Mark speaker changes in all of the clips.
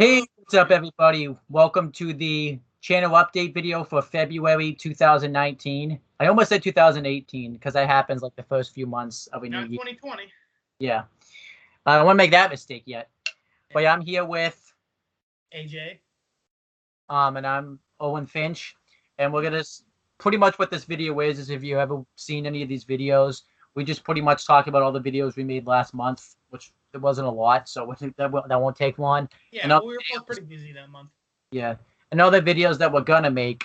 Speaker 1: Hey, what's up, everybody? Welcome to the channel update video for February 2019. I almost said 2018 because that happens like the first few months of a new
Speaker 2: Not
Speaker 1: year.
Speaker 2: 2020.
Speaker 1: Yeah. I don't want to make that mistake yet. But yeah, I'm here with
Speaker 2: AJ.
Speaker 1: and I'm Owen Finch, and we're gonna pretty much what this video is if you ever seen any of these videos, we just pretty much talk about all the videos we made last month, which there wasn't a lot, so that won't take long.
Speaker 2: Yeah,
Speaker 1: And
Speaker 2: well, we were both pretty busy that month.
Speaker 1: yeah, and other videos that we're gonna make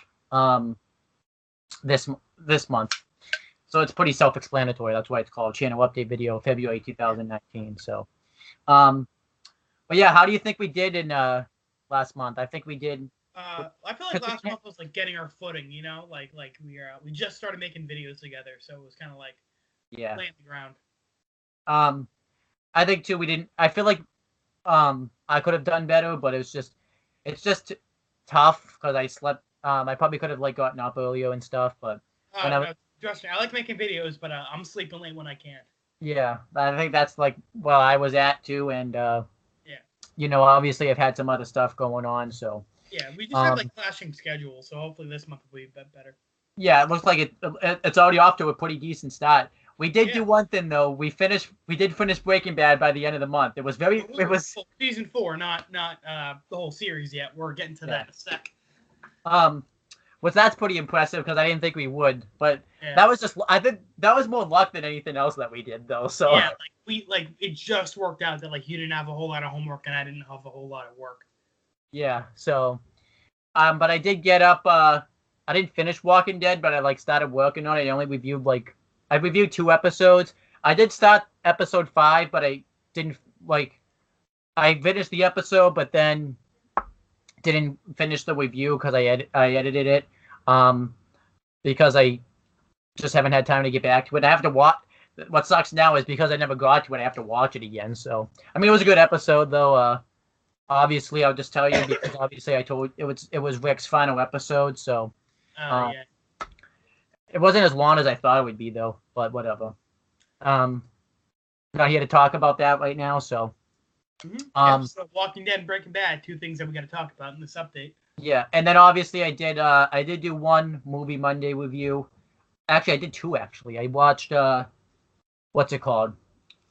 Speaker 1: this month. So it's pretty self-explanatory. That's why it's called channel update video February 2019. So, but yeah, how do you think we did in last month? I think we did.
Speaker 2: I feel like last month was like getting our footing, you know, like we just started making videos together, so it was kind of like laying the ground.
Speaker 1: I think too we didn't. I feel like I could have done better, but it's just tough because I slept. I probably could have like gotten up earlier and stuff, but
Speaker 2: No, trust me, I like making videos, but I'm sleeping late when I can.
Speaker 1: Yeah, I think that's like well I was at too, and
Speaker 2: yeah,
Speaker 1: you know, obviously I've had some other stuff going on, so
Speaker 2: yeah, we just have like clashing schedules, so hopefully this month will be a bit better.
Speaker 1: Yeah, it looks like it's already off to a pretty decent start. We did do one thing though. We did finish Breaking Bad by the end of the month. It was
Speaker 2: season 4, not the whole series yet. We're getting to that in a sec.
Speaker 1: Which that's pretty impressive because I didn't think we would, but that was just I think that was more luck than anything else that we did though. So
Speaker 2: yeah, it just worked out that like you didn't have a whole lot of homework and I didn't have a whole lot of work.
Speaker 1: Yeah, so but I did get up. I didn't finish Walking Dead, but I like started working on it. I only reviewed I reviewed 2 episodes. I did start episode 5, but I didn't I finished the episode, but then didn't finish the review because I edited it because I just haven't had time to get back to it. I have to watch. What sucks now is because I never got to it, I have to watch it again. So I mean, it was a good episode though. Obviously, I'll just tell you because obviously I told it was Rick's final episode. So
Speaker 2: yeah.
Speaker 1: It wasn't as long as I thought it would be though. But whatever. Not here to talk about that right now. So.
Speaker 2: So Walking Dead and Breaking Bad, 2 things that we got to talk about in this update.
Speaker 1: Yeah, and then obviously I did do one Movie Monday review. Actually, I did 2 actually. I watched what's it called?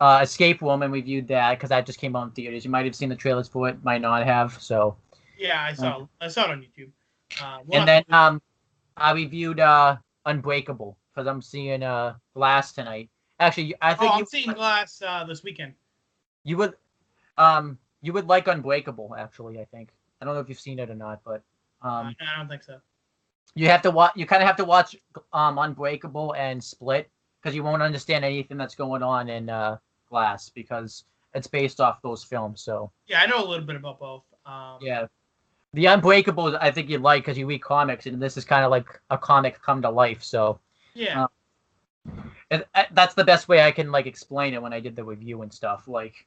Speaker 1: Escape Room and reviewed that because that just came out in theaters. You might have seen the trailers for it, might not have. So
Speaker 2: yeah, I saw it on YouTube.
Speaker 1: And then I reviewed Unbreakable because I'm seeing Glass tonight. Actually, I think
Speaker 2: I'm seeing Glass this weekend.
Speaker 1: You would like Unbreakable, actually, I think. I don't know if you've seen it or not, but
Speaker 2: I don't think so.
Speaker 1: You have to watch. You kind of have to watch Unbreakable and Split because you won't understand anything that's going on in Glass because it's based off those films. So
Speaker 2: yeah, I know a little bit about both.
Speaker 1: Yeah, the Unbreakable I think you'd like because you read comics, and this is kind of like a comic come to life. So
Speaker 2: yeah,
Speaker 1: that's the best way I can like explain it when I did the review and stuff. Like,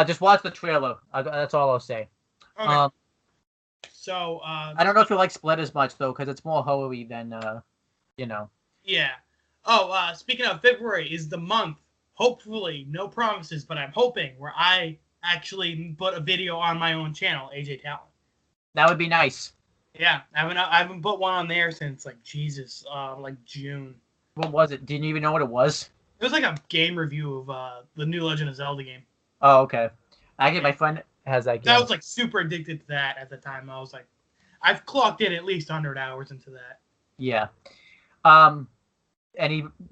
Speaker 1: just watch the trailer. That's all I'll say.
Speaker 2: Okay. So
Speaker 1: I don't know if you like Split as much though, because it's more horror-y than you know.
Speaker 2: Yeah. Oh, speaking of, February is the month. Hopefully, no promises, but I'm hoping where I actually put a video on my own channel, AJ Talent.
Speaker 1: That would be nice.
Speaker 2: Yeah, I haven't put one on there since like like June.
Speaker 1: What was it? Didn't you even know what it was?
Speaker 2: It was like a game review of the new Legend of Zelda game.
Speaker 1: Oh, okay. Actually, my friend has that game.
Speaker 2: I was like super addicted to that at the time. I was like, I've clocked in at least 100 hours into that.
Speaker 1: Yeah. Do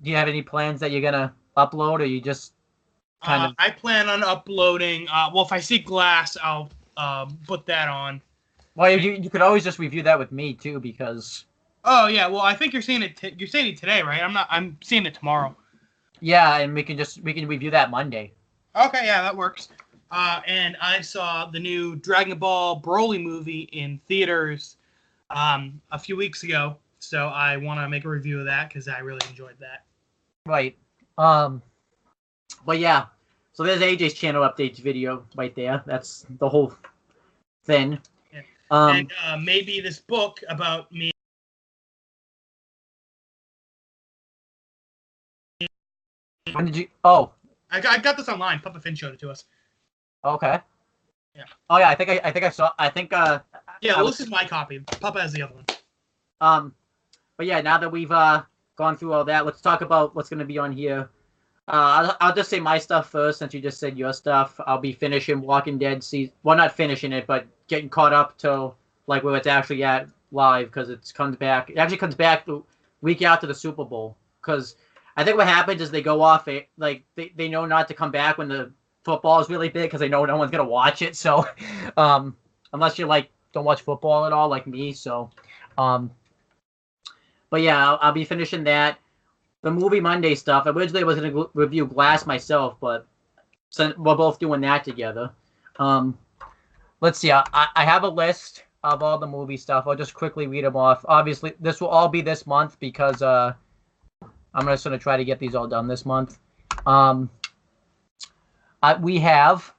Speaker 1: you have any plans that you're gonna upload, or you just kind of?
Speaker 2: I plan on uploading. Well, if I see Glass, I'll put that on.
Speaker 1: Well, you could always just review that with me too, because.
Speaker 2: Oh yeah, well I think you're seeing it. You're seeing it today, right? I'm seeing it tomorrow.
Speaker 1: Yeah, and we can review that Monday.
Speaker 2: Okay, yeah, that works. And I saw the new Dragon Ball Broly movie in theaters a few weeks ago, so I want to make a review of that because I really enjoyed that.
Speaker 1: Right. But yeah, so there's AJ's channel updates video right there. That's the whole thing.
Speaker 2: Yeah. And maybe this book about me.
Speaker 1: When did you? Oh,
Speaker 2: I got this online. Papa Finn showed it to us.
Speaker 1: Okay.
Speaker 2: Yeah.
Speaker 1: Oh yeah, I think I saw. I think
Speaker 2: Yeah,
Speaker 1: I
Speaker 2: well,
Speaker 1: was
Speaker 2: this is my copy. Papa has the other one.
Speaker 1: But yeah, now that we've gone through all that, let's talk about what's going to be on here. I'll just say my stuff first, since you just said your stuff. I'll be finishing Walking Dead season. Well, not finishing it, but getting caught up to like where it's actually at live, because it comes back. It actually comes back the week after the Super Bowl. Because I think what happens is they go off it, like they know not to come back when the football is really big, because they know no one's gonna watch it. So, unless you like don't watch football at all, like me. So, but yeah, I'll be finishing that. The movie Monday stuff. Originally, I was going to review Glass myself, but since we're both doing that together. Let's see. I have a list of all the movie stuff. I'll just quickly read them off. Obviously, this will all be this month, because I'm just going to try to get these all done this month. We have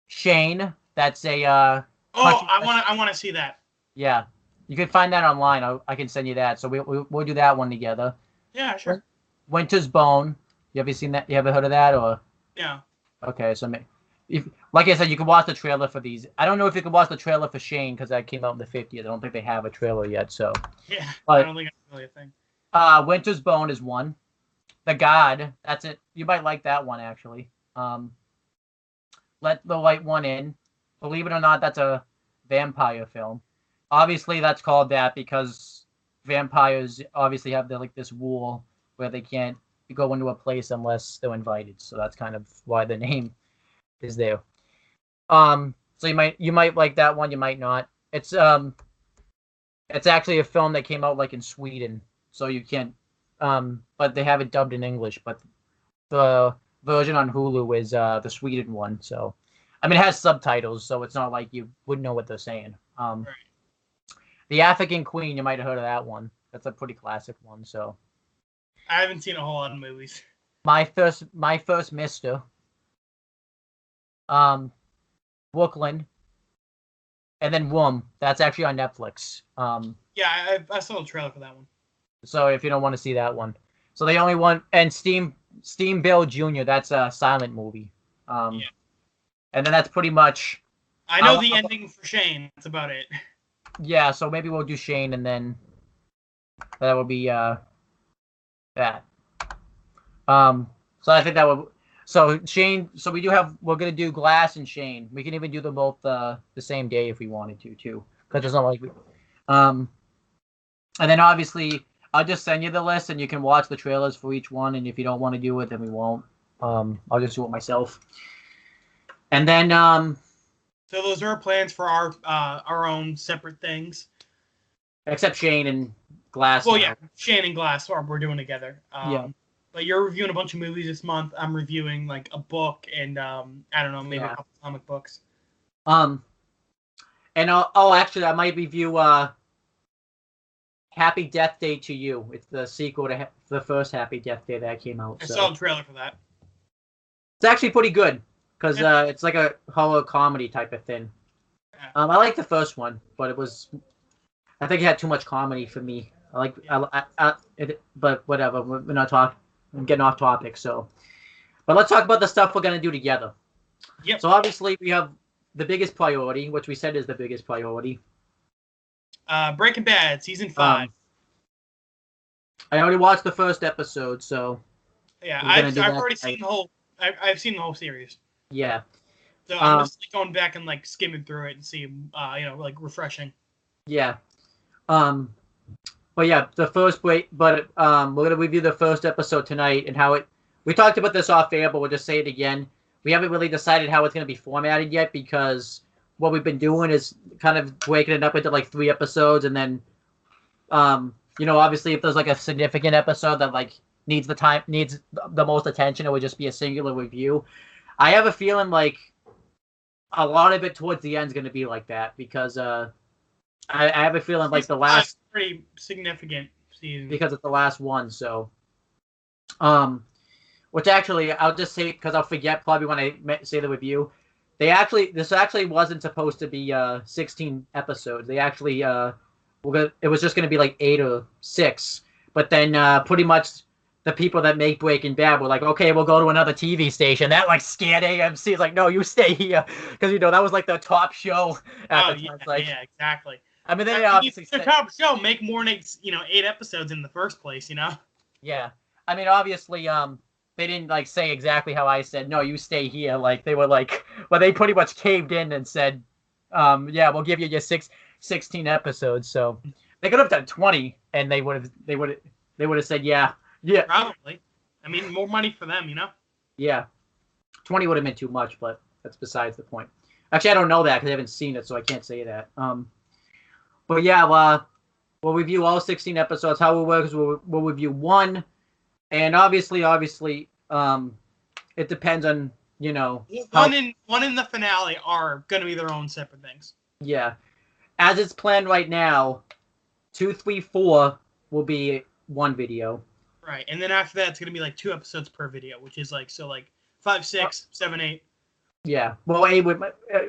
Speaker 1: Shane. That's a
Speaker 2: I want to see that.
Speaker 1: Yeah, you can find that online. I can send you that. So we'll do that one together.
Speaker 2: Yeah, sure.
Speaker 1: Winter's Bone. You ever seen that? You ever heard of that? Or
Speaker 2: yeah.
Speaker 1: Okay, so if, like I said, you can watch the trailer for these. I don't know if you can watch the trailer for Shane, because that came out in the 50s. I don't think they have a trailer yet. So
Speaker 2: yeah,
Speaker 1: but,
Speaker 2: I don't think that's really a thing.
Speaker 1: Winter's Bone is one. The God. That's it. You might like that one, actually. Let the Light One In. Believe it or not, that's a vampire film. Obviously, that's called that because vampires obviously have this rule where they can't go into a place unless they're invited. So that's kind of why the name is there. So you might like that one, you might not. It's actually a film that came out like in Sweden, so you can't. But they have it dubbed in English. But the version on Hulu is the Sweden one. So, I mean, it has subtitles, so it's not like you wouldn't know what they're saying.
Speaker 2: Right.
Speaker 1: The African Queen, you might have heard of that one. That's a pretty classic one. So.
Speaker 2: I haven't seen a whole lot of movies.
Speaker 1: My first Mister. Brooklyn, and then Womb. That's actually on Netflix.
Speaker 2: Yeah, I saw the trailer for that one.
Speaker 1: So if you don't want to see that one, so the only one, and Steamboat Jr. That's a silent movie. Yeah. And then that's pretty much.
Speaker 2: I know the ending for Shane. That's about it.
Speaker 1: Yeah, so maybe we'll do Shane, and then that will be that. So I think that would. So Shane. So we're gonna do Glass and Shane. We can even do them both the same day if we wanted to too, because it's not like we. And then obviously I'll just send you the list, and you can watch the trailers for each one. And if you don't want to do it, then we won't. I'll just do it myself. And then
Speaker 2: So those are our plans for our own separate things.
Speaker 1: Except Shane and Glass.
Speaker 2: Well, yeah, Shane and Glass we're doing together.
Speaker 1: Yeah.
Speaker 2: But you're reviewing a bunch of movies this month. I'm reviewing like a book and I don't know, maybe a couple comic books.
Speaker 1: And actually, I might review Happy Death Day to You. It's the sequel to the first Happy Death Day that came out.
Speaker 2: I saw the trailer for that.
Speaker 1: It's actually pretty good because it's like a horror comedy type of thing. Yeah. I like the first one, but I think it had too much comedy for me. But whatever. We're not talking. I'm getting off topic, so. But let's talk about the stuff we're gonna do together.
Speaker 2: Yep.
Speaker 1: So obviously we have the biggest priority, which we said is the biggest priority.
Speaker 2: Breaking Bad season 5.
Speaker 1: I already watched the first episode, so.
Speaker 2: Yeah, I've already seen the whole. I've seen the whole series.
Speaker 1: Yeah.
Speaker 2: So I'm just going back and like skimming through it and see, like refreshing.
Speaker 1: Yeah. But yeah, we're gonna review the first episode tonight and how it. We talked about this off air, but we'll just say it again. We haven't really decided how it's gonna be formatted yet because what we've been doing is kind of breaking it up into like 3 episodes, and then, obviously if there's like a significant episode that like needs the most attention, it would just be a singular review. I have a feeling like a lot of it towards the end is gonna be like that because I have a feeling like the last
Speaker 2: pretty significant season
Speaker 1: because it's the last one. So, which actually I'll just say because I'll forget probably when I say the review. This actually wasn't supposed to be 16 episodes. They actually it was just going to be like 8 or 6. But then pretty much the people that make Breaking Bad were like, okay, we'll go to another TV station. That like scared AMC. It's like, no, you stay here, because that was like the top show at the time. It's like,
Speaker 2: yeah, exactly.
Speaker 1: I mean, they
Speaker 2: I mean,
Speaker 1: obviously
Speaker 2: the top show make more than 8 episodes in the first place.
Speaker 1: Yeah, I mean, obviously, they didn't like say exactly how I said. No, you stay here. Like they were like, well, they pretty much caved in and said, yeah, we'll give you your 16 episodes. So they could have done 20, and they would have said, yeah.
Speaker 2: Probably. I mean, more money for them.
Speaker 1: Yeah, 20 would have been too much, but that's besides the point. Actually, I don't know that because I haven't seen it, so I can't say that. But yeah, we'll review all 16 episodes. How it works, we'll review one, and obviously, it depends on
Speaker 2: one in the finale are going to be their own separate things.
Speaker 1: Yeah, as it's planned right now, 2, 3, 4 will be one video.
Speaker 2: Right, and then after that, it's going to be like 2 episodes per video, which is like 5, 6, 7, 8.
Speaker 1: Yeah, well, 8 would,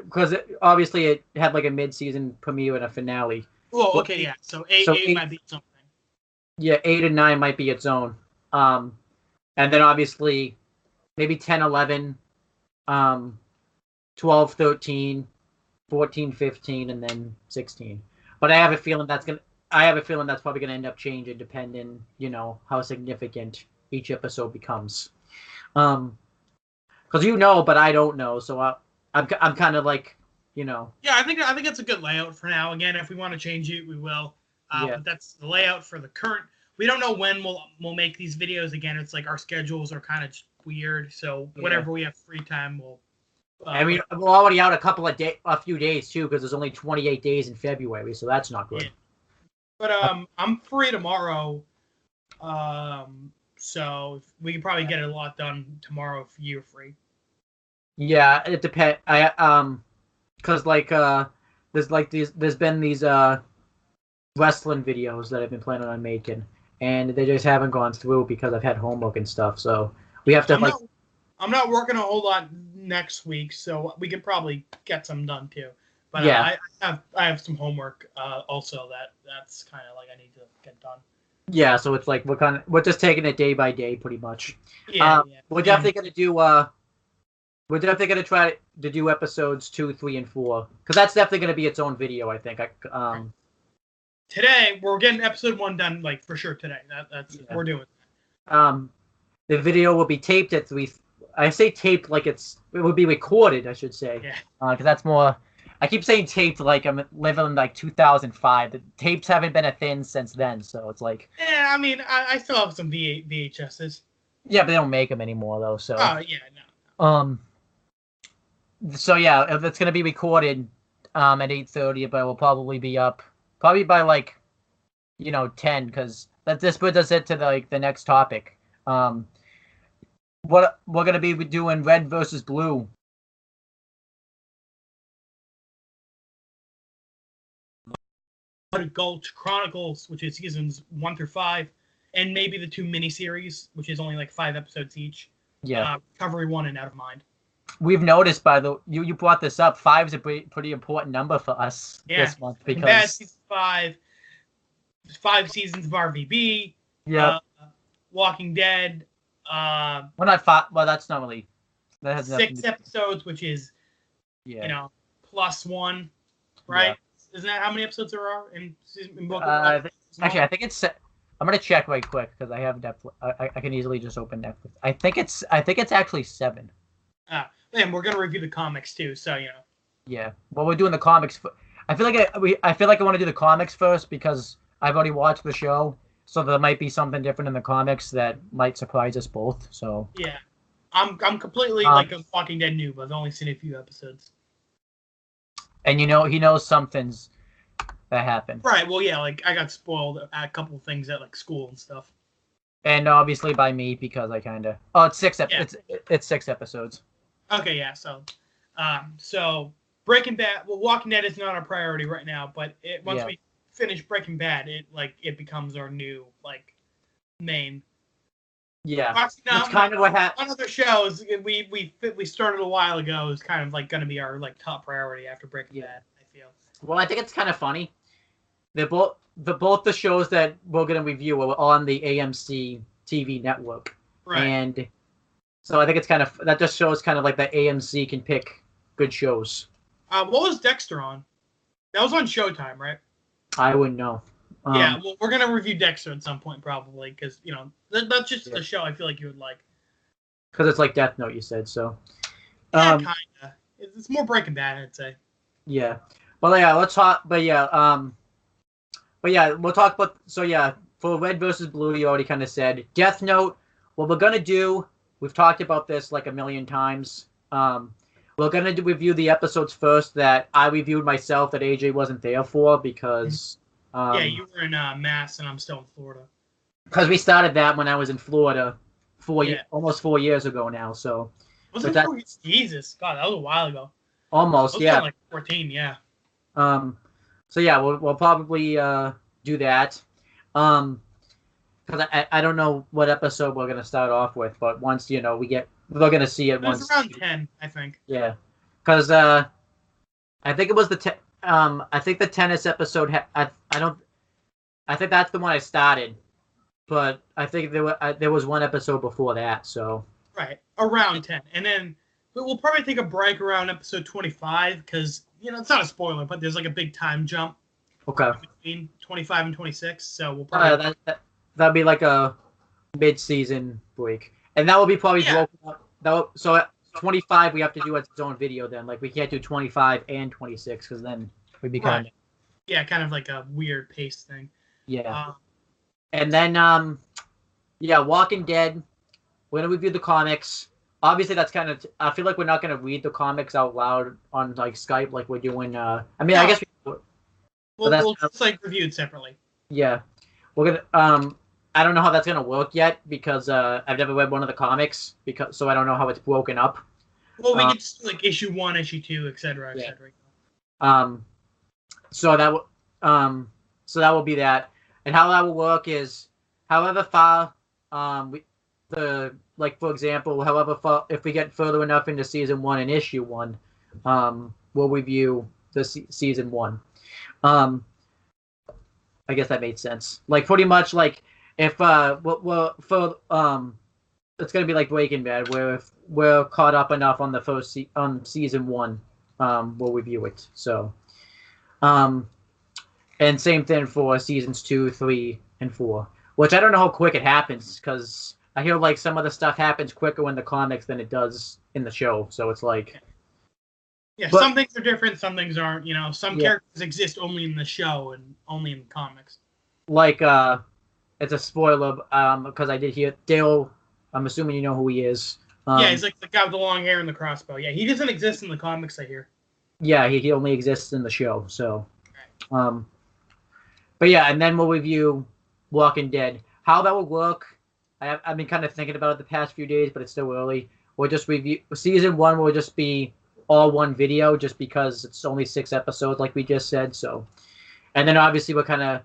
Speaker 1: because obviously it had like a mid-season premiere and a finale.
Speaker 2: Well, okay, yeah. So 8 might be something.
Speaker 1: Yeah, 8 and 9 might be its own. And then obviously maybe 10, 11, 12, 13, 14, 15, and then 16. But I have a feeling that's probably gonna end up changing depending, how significant each episode becomes. Because but I don't know, so I'm kind of like,
Speaker 2: Yeah, I think that's a good layout for now. Again, if we want to change it, we will. But that's the layout for the current. We don't know when we'll make these videos again. It's like our schedules are kind of weird, so whenever we have free time, we'll.
Speaker 1: I mean, we're already out a few days too, because there's only 28 days in February, so that's not good.
Speaker 2: Yeah. But I'm free tomorrow, so we can probably get a lot done tomorrow if you're free.
Speaker 1: Yeah, it depends. Because there's been these wrestling videos that I've been planning on making, and they just haven't gone through because I've had homework and stuff. So we have to
Speaker 2: I'm not working a whole lot next week, so we can probably get some done too. But
Speaker 1: yeah.
Speaker 2: I have some homework also that's kind of like I need to get done.
Speaker 1: Yeah, so it's like we're just taking it day by day, pretty much.
Speaker 2: Yeah.
Speaker 1: We're definitely gonna do We're definitely gonna try to do episodes 2, 3, and 4, because that's definitely gonna be its own video, I think.
Speaker 2: Today we're getting episode 1 done, like for sure today. We're doing
Speaker 1: that. The video will be taped at 3. I say taped like it would be recorded, I should say.
Speaker 2: Yeah.
Speaker 1: Because that's more. I keep saying taped like I'm living in like 2005. The tapes haven't been a thing since then, so it's like.
Speaker 2: Yeah, I mean, I still have some VHSs.
Speaker 1: Yeah, but they don't make them anymore though. So.
Speaker 2: Oh yeah, no.
Speaker 1: So yeah, it's gonna be recorded at 8:30, but it will probably be up by like 10, because this puts us into the next topic. What we're gonna be doing, Red versus Blue.
Speaker 2: Gulch Chronicles, which is seasons 1 through 5, and maybe the 2 miniseries, which is only like 5 episodes each.
Speaker 1: Yeah.
Speaker 2: Recovery 1 and Out of Mind.
Speaker 1: We've noticed you brought this up. 5 is a pretty important number for us this month because
Speaker 2: Bad season 5 seasons of RVB.
Speaker 1: Yeah.
Speaker 2: Walking Dead.
Speaker 1: Well, not 5. Well, that's not really. That has
Speaker 2: 6 episodes, which is plus 1, right?
Speaker 1: Yeah.
Speaker 2: Isn't that how many episodes there are in book?
Speaker 1: Actually, I think it's. I'm gonna check right quick because I have Netflix. I can easily just open Netflix. I think it's actually 7.
Speaker 2: And we're gonna review the comics too, so
Speaker 1: Yeah, well, we're doing the comics. I feel like I want to do the comics first because I've already watched the show, so there might be something different in the comics that might surprise us both. So
Speaker 2: yeah, I'm completely like a Walking Dead noob. I've only seen a few episodes.
Speaker 1: And he knows something's that happened.
Speaker 2: Right. Well, yeah. Like I got spoiled at a couple of things at like school and stuff.
Speaker 1: And obviously by me because I kind of. Oh, it's 6 episodes. It's 6 episodes.
Speaker 2: Okay. Yeah. So Breaking Bad. Well, Walking Dead is not our priority right now, but once we finish Breaking Bad, it becomes our new main.
Speaker 1: Yeah.
Speaker 2: That's kind of what happened. One of the shows we started a while ago is kind of going to be our top priority after Breaking Bad. I feel.
Speaker 1: Well, I think it's kind of funny. Both the shows that we're going to review are on the AMC TV network.
Speaker 2: Right.
Speaker 1: And so I think it's kind of that just shows kind of like that AMC can pick good shows.
Speaker 2: What was Dexter on? That was on Showtime, right?
Speaker 1: I wouldn't know.
Speaker 2: Yeah, well, we're gonna review Dexter at some point probably because that's just
Speaker 1: Yeah.
Speaker 2: the show I feel like you would like.
Speaker 1: Because it's like Death Note, you said so.
Speaker 2: Yeah, kinda. It's more Breaking Bad, I'd say.
Speaker 1: Yeah, but yeah, let's talk. But yeah, we'll talk about. So yeah, for Red versus Blue, you already kind of said Death Note. What we're gonna do, we've talked about this like a million times. We're gonna review the episodes first that I reviewed myself that AJ wasn't there for because.
Speaker 2: Yeah, you were in Mass and I'm still in Florida.
Speaker 1: Because we started that when I was in Florida, almost 4 years ago now. So.
Speaker 2: Was it Jesus, God, that was a while ago.
Speaker 1: Almost, yeah.
Speaker 2: Like 14, yeah.
Speaker 1: So yeah, we'll probably do that. Because I don't know what episode we're gonna start off with, but once we're gonna see it once.
Speaker 2: It was around 10, I think.
Speaker 1: Yeah, because I think it was I think the tennis episode. I think that's the one I started, but I think there was one episode before that. So.
Speaker 2: Right, around 10, and then we'll probably take a break around episode 25 because it's not a spoiler, but there's like a big time jump.
Speaker 1: Okay.
Speaker 2: Between 25 and 26, so we'll probably
Speaker 1: that'd be like a mid-season break, and that will be probably broken up. So at 25 we have to do its own video then. Like we can't do 25 and 26 because then we'd be kind of
Speaker 2: kind of like a weird pace thing.
Speaker 1: Yeah. And then Walking Dead. We're gonna review the comics. Obviously, that's kind of. I feel like we're not gonna read the comics out loud on like Skype like we're doing. I guess
Speaker 2: we'll just like review it separately.
Speaker 1: Yeah, we're gonna. I don't know how that's gonna work yet because I've never read one of the comics so I don't know how it's broken up.
Speaker 2: Well, we can just like issue 1, issue 2, etc., etc.
Speaker 1: So that will be that, and how that will work is however far for example, however far, if we get further enough into season 1 and issue 1, we'll review the season 1. I guess that made sense. Like pretty much like if it's gonna be like Breaking Bad, where if we're caught up enough on the first on season 1, we'll review it. So, and same thing for seasons 2, 3, and 4. Which I don't know how quick it happens because I hear like some of the stuff happens quicker in the comics than it does in the show. So it's like.
Speaker 2: Yeah, some things are different, some things aren't. Some characters exist only in the show and only in the comics. Like,
Speaker 1: it's a spoiler because I did hear Dale. I'm assuming you know who he is.
Speaker 2: He's like the guy with the long hair and the crossbow. Yeah, he doesn't exist in the comics, I hear.
Speaker 1: Yeah, he only exists in the show. So, but yeah, and then we'll review Walking Dead. How that will work, I've been kind of thinking about it the past few days, but it's still early. We'll just review season 1. Will just be all one video, just because it's only 6 episodes, like we just said. So, and then obviously we'll kind of,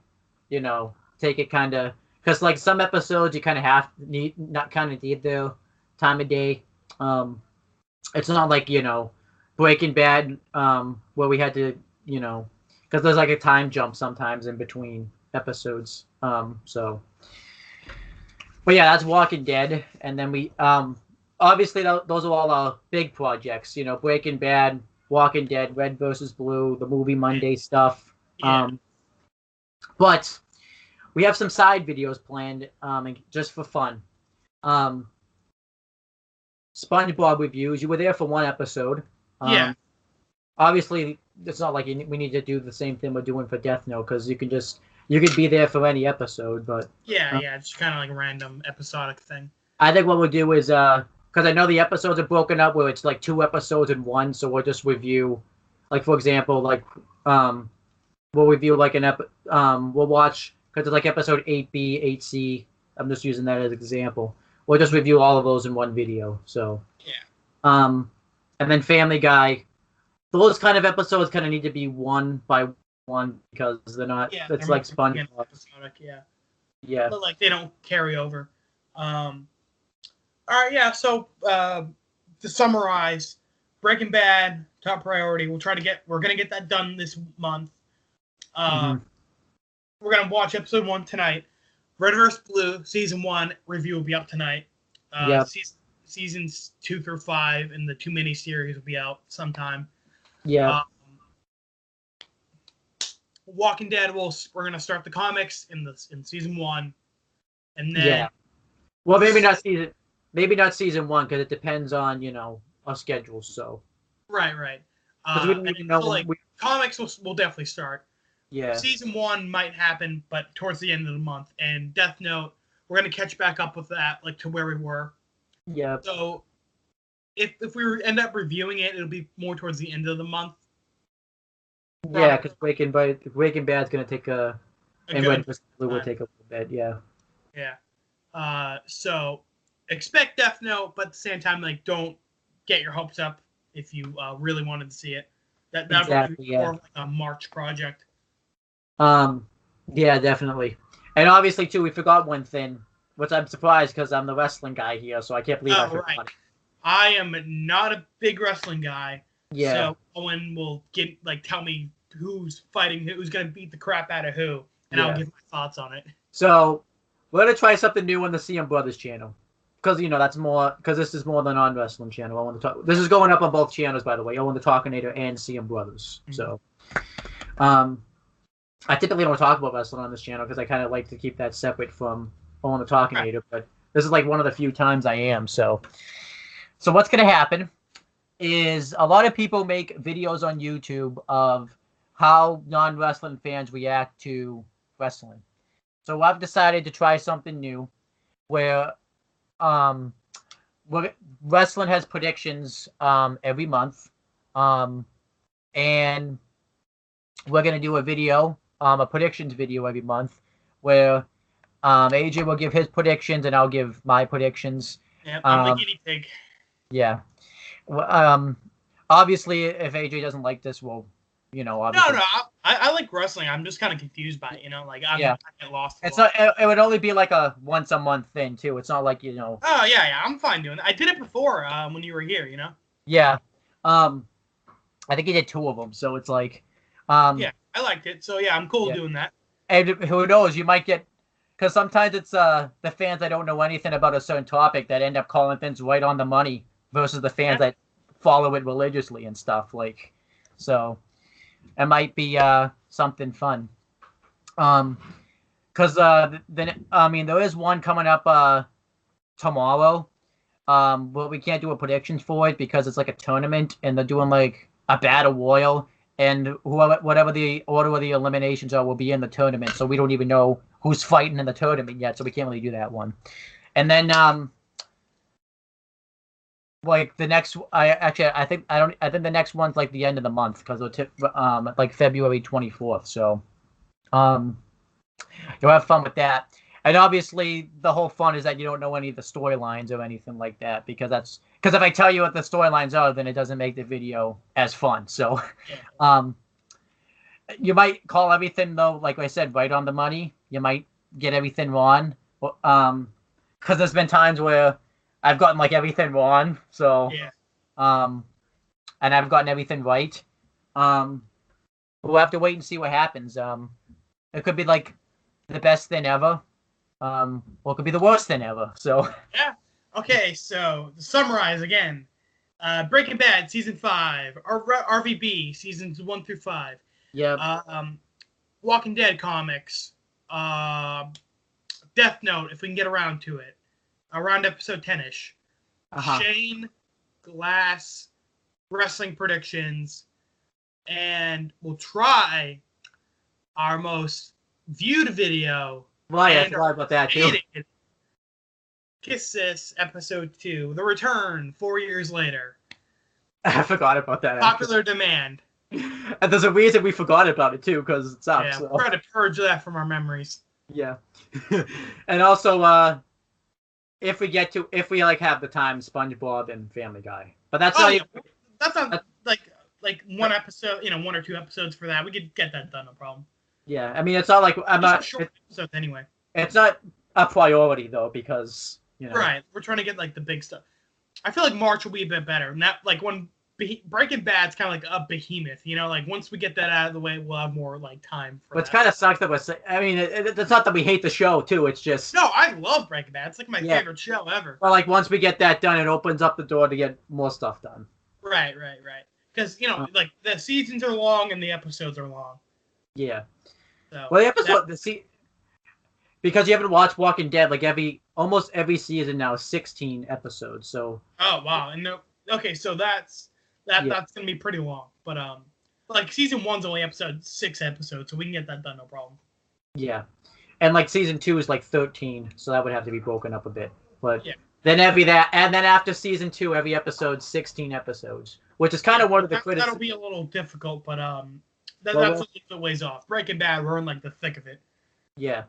Speaker 1: take it kind of because like some episodes you kind of need the time of day. It's not like Breaking Bad, where we had to because there's like a time jump sometimes in between episodes. So, but yeah, that's Walking Dead, and then we obviously those are all our big projects. Breaking Bad, Walking Dead, Red versus Blue, the movie Monday stuff.
Speaker 2: Yeah.
Speaker 1: But we have some side videos planned, just for fun. SpongeBob reviews. You were there for one episode.
Speaker 2: Yeah.
Speaker 1: Obviously, it's not like we need to do the same thing we're doing for Death Note, because you could be there for any episode, but
Speaker 2: yeah, it's kind of like a random episodic thing.
Speaker 1: I think what we'll do is because I know the episodes are broken up where it's like 2 episodes in one, so we'll just review, like for example, like we'll review like we'll watch because it's like episode 8B, 8C. I'm just using that as an example. We'll just review all of those in one video. So
Speaker 2: yeah.
Speaker 1: And then Family Guy. Those kind of episodes kind of need to be one by one because they're not. Yeah, it's like SpongeBob. Yeah.
Speaker 2: But like they don't carry over. All right. Yeah. So to summarize, Breaking Bad top priority. We're gonna get that done this month. We're gonna watch episode 1 tonight. Red vs. Blue season 1 review will be up tonight.
Speaker 1: Yep.
Speaker 2: Seasons 2 through 5 and the 2 miniseries will be out sometime.
Speaker 1: Yeah.
Speaker 2: Walking Dead, we're gonna start the comics in season 1, and then
Speaker 1: well, maybe not season 1 because it depends on our schedules. So
Speaker 2: right.
Speaker 1: Because we don't even know.
Speaker 2: So, comics will definitely start.
Speaker 1: Yeah.
Speaker 2: Season 1 might happen, but towards the end of the month. And Death Note, we're gonna catch back up with that, like to where we were.
Speaker 1: Yeah.
Speaker 2: So if we end up reviewing it, it'll be more towards the end of the month.
Speaker 1: Yeah, because Breaking Bad's gonna take and Red vs. Blue will take a little bit. Yeah.
Speaker 2: Yeah. So expect Death Note, but at the same time, like, don't get your hopes up if you really wanted to see it. That's
Speaker 1: exactly,
Speaker 2: more of like a March project.
Speaker 1: Yeah, definitely. And obviously, too, we forgot one thing, which I'm surprised because I'm the wrestling guy here, so I can't believe I forgot it.
Speaker 2: I am not a big wrestling guy.
Speaker 1: Yeah.
Speaker 2: So Owen will tell me who's fighting, who's going to beat the crap out of who, and I'll give my thoughts on it.
Speaker 1: So we're going to try something new on the CM Brothers channel. Because, that's more, because this is more than non-wrestling channel. I want to talk. This is going up on both channels, by the way. Owen the Talkinator and CM Brothers. Mm-hmm. So, I typically don't talk about wrestling on this channel because I kind of like to keep that separate from Owen the Talkinator. Right. But this is like one of the few times I am. So what's going to happen is a lot of people make videos on YouTube of how non-wrestling fans react to wrestling. So I've decided to try something new where wrestling has predictions every month, and we're gonna do a video, a predictions video every month, where AJ will give his predictions and I'll give my predictions.
Speaker 2: Yeah, I'm the guinea pig.
Speaker 1: Yeah. Obviously, if AJ doesn't like this, well, obviously.
Speaker 2: No, I like wrestling. I'm just kind of confused by it, I get lost.
Speaker 1: It's not. It would only be like a once a month thing too. It's not like
Speaker 2: Oh yeah, I'm fine doing that. I did it before when you were here,
Speaker 1: Yeah. I think he did 2 of them, so it's like.
Speaker 2: Yeah, I liked it. So yeah, I'm cool doing that.
Speaker 1: And who knows? You might get, because sometimes it's the fans that don't know anything about a certain topic that end up calling things right on the money versus the fans that follow it religiously and stuff so. It might be something fun. Because there is one coming up tomorrow. But we can't do a predictions for it because it's like a tournament and they're doing like a battle royal, and whatever the order of the eliminations are will be in the tournament. So we don't even know who's fighting in the tournament yet, so we can't really do that one. And then like the next, I think the next one's like the end of the month because it'll like February 24th. So, you'll have fun with that. And obviously, the whole fun is that you don't know any of the storylines or anything like that because if I tell you what the storylines are, then it doesn't make the video as fun. So, you might call everything though, like I said, right on the money. You might get everything wrong, because there's been times where I've gotten like everything wrong, so and I've gotten everything right. We'll have to wait and see what happens. It could be like the best thing ever, or it could be the worst thing ever. So
Speaker 2: yeah. Okay, so to summarize again, Breaking Bad season 5, RVB seasons 1 through 5.
Speaker 1: Yeah.
Speaker 2: Walking Dead comics, Death Note if we can get around to it. Around episode 10-ish. Shane, Glass, wrestling predictions, and we'll try our most viewed video.
Speaker 1: Right, I forgot about that too.
Speaker 2: Kiss This, episode 2, The Return, 4 years later.
Speaker 1: I forgot about that.
Speaker 2: Popular demand.
Speaker 1: And there's a reason we forgot about it too, because it sucks.
Speaker 2: Yeah, we're trying to purge that from our memories.
Speaker 1: Yeah. And also, if we have the time, SpongeBob and Family Guy. But that's
Speaker 2: not like one episode, 1 or 2 episodes for that. We could get that done, no problem.
Speaker 1: Yeah, I mean, it's not like
Speaker 2: short episodes anyway.
Speaker 1: It's not a priority though, because
Speaker 2: right, we're trying to get like the big stuff. I feel like March will be a bit better, and that like when Breaking Bad's kind of like a behemoth, you know. Like once we get that out of the way, we'll have more like time for.
Speaker 1: But it kind of sucks that I mean, it's not that we hate the show too. It's just
Speaker 2: no, I love Breaking Bad. It's like my favorite show ever.
Speaker 1: Well, like once we get that done, it opens up the door to get more stuff done.
Speaker 2: Right. Because like the seasons are long and the episodes are long.
Speaker 1: Yeah.
Speaker 2: So,
Speaker 1: well, because you haven't watched Walking Dead, like almost every season now is 16 episodes. So.
Speaker 2: Oh wow! And okay, so that's gonna be pretty long. But like season 1's only 6 episodes, so we can get that done, no problem.
Speaker 1: Yeah, and like season 2 is like 13, so that would have to be broken up a bit. But then and then after season 2, every episode 16 episods, which is kind of one of the criticisms.
Speaker 2: That'll be a little difficult, but that's a little bit ways off. Breaking Bad, we're in like the thick of it.
Speaker 1: Yeah.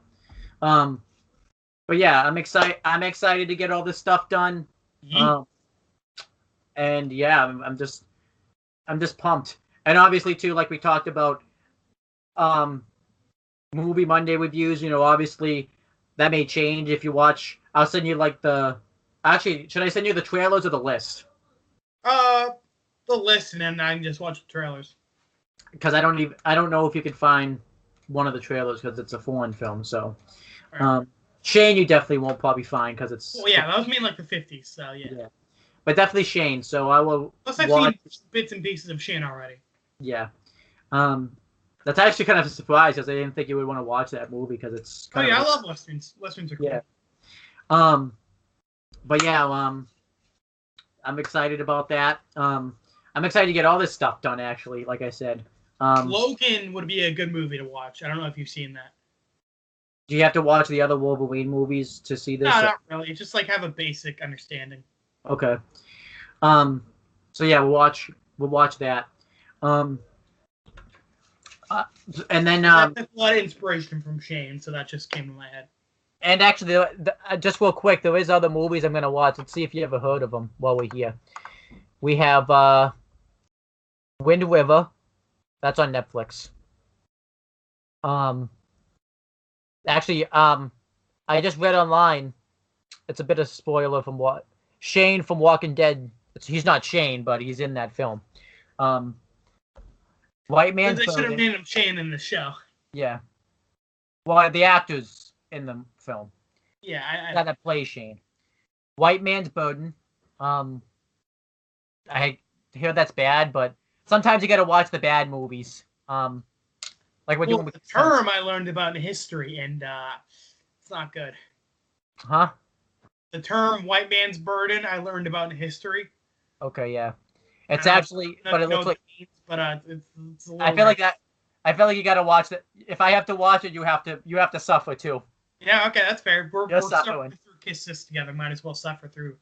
Speaker 1: But yeah, I'm excited to get all this stuff done. And yeah, I'm just pumped. And obviously too, like we talked about, Movie Monday reviews. Obviously that may change if you watch. I'll send you like Actually, should I send you the trailers or the list?
Speaker 2: The list, and then I can just watch the trailers.
Speaker 1: Because I don't know if you could find one of the trailers because it's a foreign film. So. Right. Shane, you definitely won't probably find because it's.
Speaker 2: Well, yeah, that was me in like the 50s, so yeah.
Speaker 1: But definitely Shane. So I will.
Speaker 2: Plus, I've seen bits and pieces of Shane already.
Speaker 1: Yeah, that's actually kind of a surprise because I didn't think you would want to watch that movie because it's.
Speaker 2: I love westerns. Westerns are cool.
Speaker 1: Yeah. But yeah, I'm excited about that. I'm excited to get all this stuff done. Actually, like I said,
Speaker 2: Logan would be a good movie to watch. I don't know if you've seen that.
Speaker 1: Do you have to watch the other Wolverine movies to see this?
Speaker 2: No, not really. Just like have a basic understanding.
Speaker 1: Okay. So yeah, we'll watch that. And then
Speaker 2: I have a lot of inspiration from Shane, so that just came to my head.
Speaker 1: And actually, just real quick, there is other movies I'm gonna watch. Let's see if you ever heard of them while we're here. We have Wind River. That's on Netflix. Actually, I just read online. It's a bit of a spoiler from Shane from Walking Dead. He's not Shane, but he's in that film. White Man's
Speaker 2: They should have named him Shane in the show.
Speaker 1: Yeah. Well, the actors in the film.
Speaker 2: Yeah,
Speaker 1: that plays Shane. White Man's Burden. I hear that's bad, but sometimes you got to watch the bad movies. Like we're doing with
Speaker 2: the term I learned about in history, and it's not good.
Speaker 1: Huh?
Speaker 2: The term "white man's burden" I learned about in history.
Speaker 1: Okay, yeah. It's actually, but it looks like.
Speaker 2: But it's a little.
Speaker 1: I feel like that. I feel like you got to watch it. If I have to watch it, you have to suffer too.
Speaker 2: Yeah. Okay, that's fair. We're
Speaker 1: suffering
Speaker 2: through Kiss Sis together. Might as well suffer through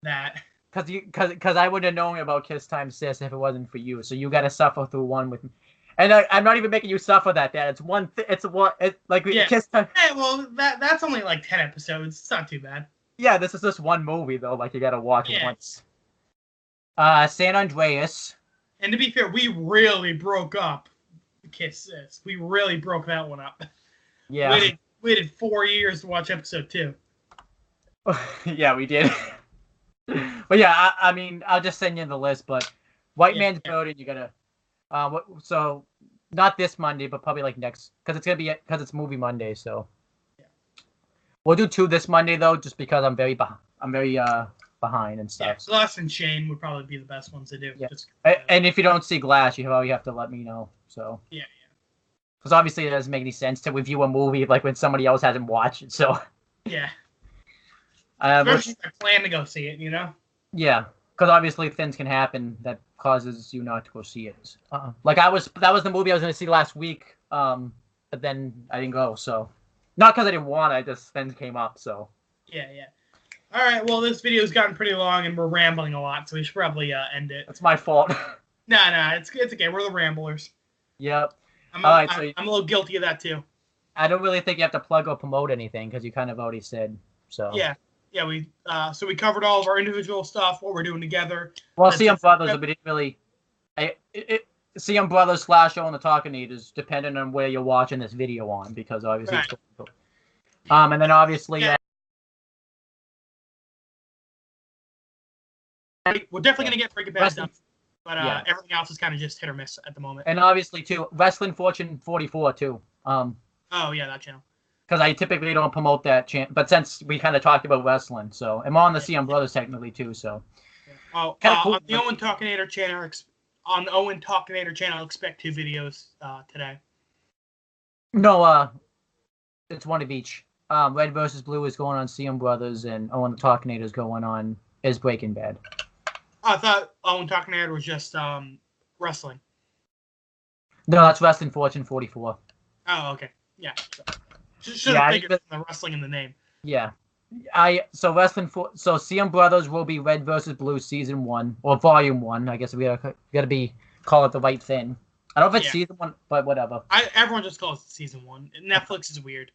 Speaker 2: that.
Speaker 1: Because I wouldn't have known about Kiss Time Sis if it wasn't for you. So you got to suffer through one with me. And I'm not even making you suffer that bad. It's one. Kiss Time.
Speaker 2: Hey, well, that's only like 10 episodes. It's not too bad.
Speaker 1: Yeah, this is just one movie though. Like you got to watch it once. San Andreas.
Speaker 2: And to be fair, we really broke up Kiss Sis. We really broke that one up.
Speaker 1: Yeah.
Speaker 2: We waited 4 years to watch episode 2.
Speaker 1: Yeah, we did. But yeah, I mean, I'll just send you the list. But White Man's Burden, you gotta. So not this Monday, but probably like next, because it's Movie Monday. So we'll do 2 this Monday though, just because I'm very behind and stuff.
Speaker 2: Yeah, Glass and Shane would probably be the best ones to do.
Speaker 1: Yeah. And if you don't see Glass, you have to let me know. So
Speaker 2: yeah.
Speaker 1: Because obviously it doesn't make any sense to review a movie like when somebody else hasn't watched it. So
Speaker 2: yeah. Especially if I plan to go see it, you know.
Speaker 1: Yeah, because obviously things can happen that causes you not to go see it. Like that was the movie I was going to see last week, but then I didn't go. So not because I didn't want it, just things came up. So
Speaker 2: yeah. All right, well this video's gotten pretty long and we're rambling a lot, so we should probably end it.
Speaker 1: It's my fault.
Speaker 2: No, it's okay. We're the ramblers.
Speaker 1: Yep.
Speaker 2: I'm a little guilty of that too.
Speaker 1: I don't really think you have to plug or promote anything because you kind of already said so.
Speaker 2: Yeah. We so we covered all of our individual stuff, what we're doing together.
Speaker 1: Well, CM Brothers, we didn't really. CM Brothers / Show on the Talking Need is dependent on where you're watching this video on, because obviously.
Speaker 2: Right.
Speaker 1: And then obviously.
Speaker 2: Yeah. We're definitely gonna get Breaking Bad done. But
Speaker 1: Yeah.
Speaker 2: everything else is kind of just hit or miss at the moment.
Speaker 1: And obviously too, Wrestling Fortune 44 too.
Speaker 2: Oh yeah, that channel.
Speaker 1: Because I typically don't promote that channel, but since we kind of talked about wrestling, so I'm on the CM Brothers technically too, so.
Speaker 2: Yeah. Oh,
Speaker 1: Kinda cool,
Speaker 2: on the Owen Talkinator channel, expect 2 videos today.
Speaker 1: No, it's one of each. Red versus Blue is going on CM Brothers, and Owen the Talkinator is going on is Breaking Bad.
Speaker 2: Oh, I thought Owen Talkinator was just wrestling.
Speaker 1: No, that's Wrestling Fortune 44.
Speaker 2: Oh, okay. Yeah. Should have figured the wrestling in the name.
Speaker 1: Yeah. So CM Brothers will be Red versus Blue season 1 or volume 1. I guess we gotta call it the right thing. I don't know if it's season 1, but whatever.
Speaker 2: Everyone just calls it season 1. Netflix is weird.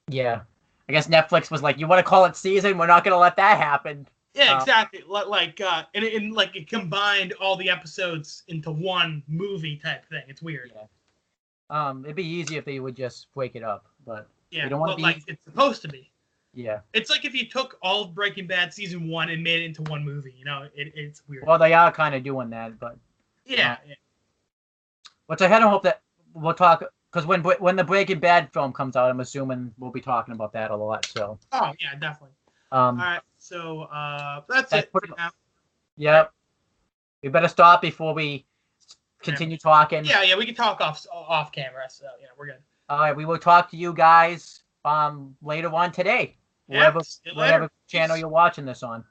Speaker 1: Yeah, I guess Netflix was like, you want to call it season? We're not gonna let that happen.
Speaker 2: Yeah, exactly. It combined all the episodes into one movie type thing. It's weird.
Speaker 1: Yeah. It'd be easy if they would just break it up, but
Speaker 2: yeah,
Speaker 1: don't want to be
Speaker 2: it's supposed to be.
Speaker 1: Yeah.
Speaker 2: It's like if you took all of Breaking Bad season 1 and made it into one movie. You know, it's weird.
Speaker 1: Well, they are kind of doing that, but
Speaker 2: yeah.
Speaker 1: Which I kind of hope that we'll talk, because when the Breaking Bad film comes out, I'm assuming we'll be talking about that a lot. So.
Speaker 2: Oh yeah, definitely. All right, so that's it for now.
Speaker 1: Yep. We better stop before we continue talking.
Speaker 2: Yeah, we can talk off camera, so we're good.
Speaker 1: All right, we will talk to you guys later on today, whatever channel you're watching this on.